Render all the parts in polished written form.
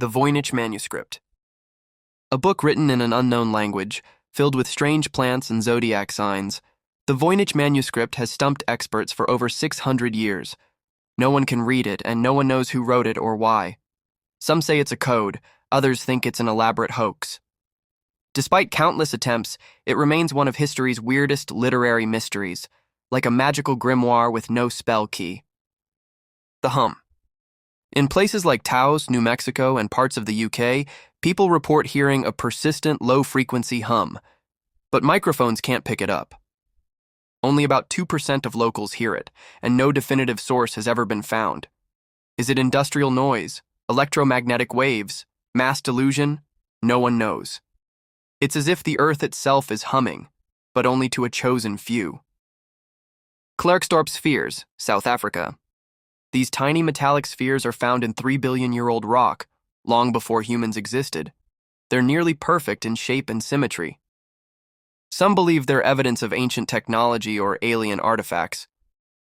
The Voynich Manuscript. A book written in an unknown language, filled with strange plants and zodiac signs, the Voynich Manuscript has stumped experts for over 600 years. No one can read it, and no one knows who wrote it or why. Some say it's a code, others think it's an elaborate hoax. Despite countless attempts, it remains one of history's weirdest literary mysteries, like a magical grimoire with no spell key. The hum. In places like Taos, New Mexico, and parts of the UK, people report hearing a persistent low-frequency hum, but microphones can't pick it up. Only about 2% of locals hear it, and no definitive source has ever been found. Is it industrial noise, electromagnetic waves, mass delusion? No one knows. It's as if the earth itself is humming, but only to a chosen few. Klerksdorp spheres, South Africa. These tiny metallic spheres are found in 3-billion-year-old rock, long before humans existed. They're nearly perfect in shape and symmetry. Some believe they're evidence of ancient technology or alien artifacts.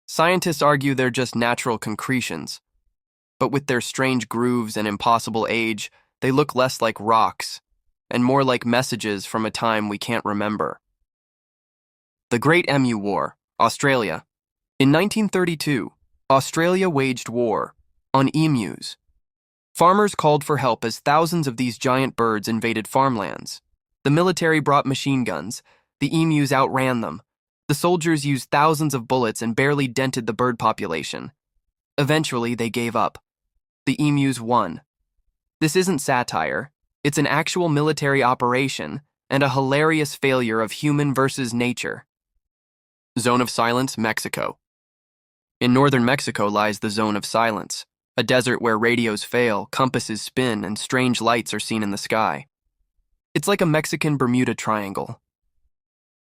Scientists argue they're just natural concretions. But with their strange grooves and impossible age, they look less like rocks, and more like messages from a time we can't remember. The Great Emu War, Australia. In 1932, Australia waged war on emus. Farmers called for help as thousands of these giant birds invaded farmlands. The military brought machine guns. The emus outran them. The soldiers used thousands of bullets and barely dented the bird population. Eventually, they gave up. The emus won. This isn't satire. It's an actual military operation and a hilarious failure of human versus nature. Zone of Silence, Mexico. In northern Mexico lies the Zone of Silence, a desert where radios fail, compasses spin, and strange lights are seen in the sky. It's like a Mexican Bermuda Triangle.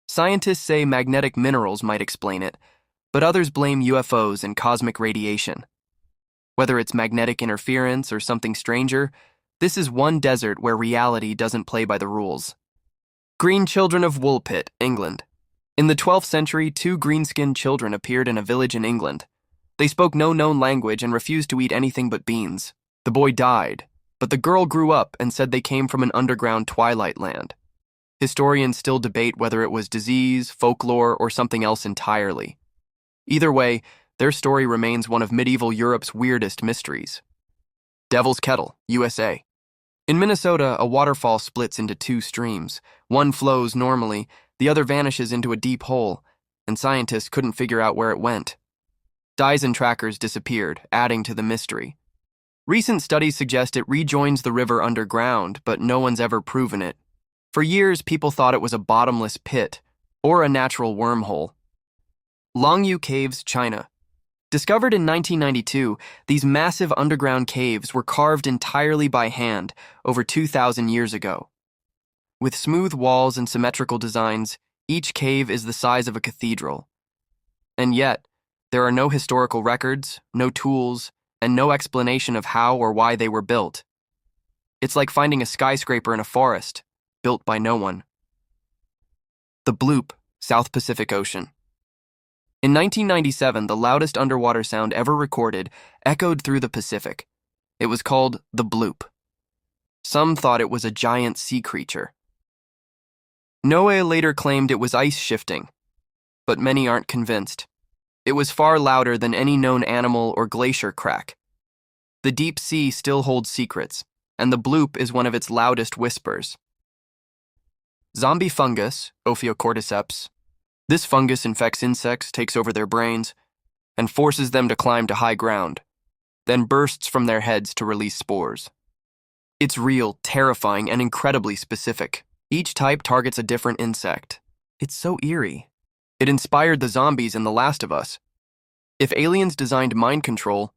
Scientists say magnetic minerals might explain it, but others blame UFOs and cosmic radiation. Whether it's magnetic interference or something stranger, this is one desert where reality doesn't play by the rules. Green Children of Woolpit, England. In the 12th century, 2 green-skinned children appeared in a village in England. They spoke no known language and refused to eat anything but beans. The boy died, but the girl grew up and said they came from an underground twilight land. Historians still debate whether it was disease, folklore, or something else entirely. Either way, their story remains one of medieval Europe's weirdest mysteries. Devil's Kettle, USA. In Minnesota, a waterfall splits into 2 streams. One flows normally, the other vanishes into a deep hole, and scientists couldn't figure out where it went. Dyson trackers disappeared, adding to the mystery. Recent studies suggest it rejoins the river underground, but no one's ever proven it. For years, people thought it was a bottomless pit, or a natural wormhole. Longyu Caves, China. Discovered in 1992, these massive underground caves were carved entirely by hand over 2,000 years ago. With smooth walls and symmetrical designs, each cave is the size of a cathedral. And yet, there are no historical records, no tools, and no explanation of how or why they were built. It's like finding a skyscraper in a forest, built by no one. The Bloop, South Pacific Ocean. In 1997, the loudest underwater sound ever recorded echoed through the Pacific. It was called the Bloop. Some thought it was a giant sea creature. NOAA later claimed it was ice shifting, but many aren't convinced. It was far louder than any known animal or glacier crack. The deep sea still holds secrets, and the Bloop is one of its loudest whispers. Zombie fungus, Ophiocordyceps. This fungus infects insects, takes over their brains, and forces them to climb to high ground, then bursts from their heads to release spores. It's real, terrifying, and incredibly specific. Each type targets a different insect. It's so eerie. It inspired the zombies in The Last of Us. If aliens designed mind control,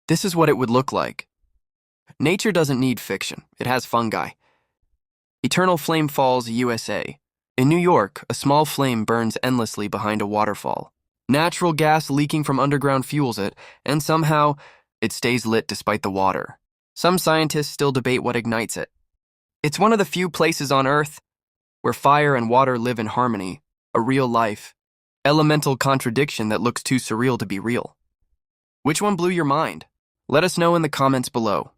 this is what it would look like. Nature doesn't need fiction. It has fungi. Eternal Flame Falls, USA. In New York, a small flame burns endlessly behind a waterfall. Natural gas leaking from underground fuels it, and somehow, it stays lit despite the water. Some scientists still debate what ignites it. It's one of the few places on Earth where fire and water live in harmony, a real life, elemental contradiction that looks too surreal to be real. Which one blew your mind? Let us know in the comments below.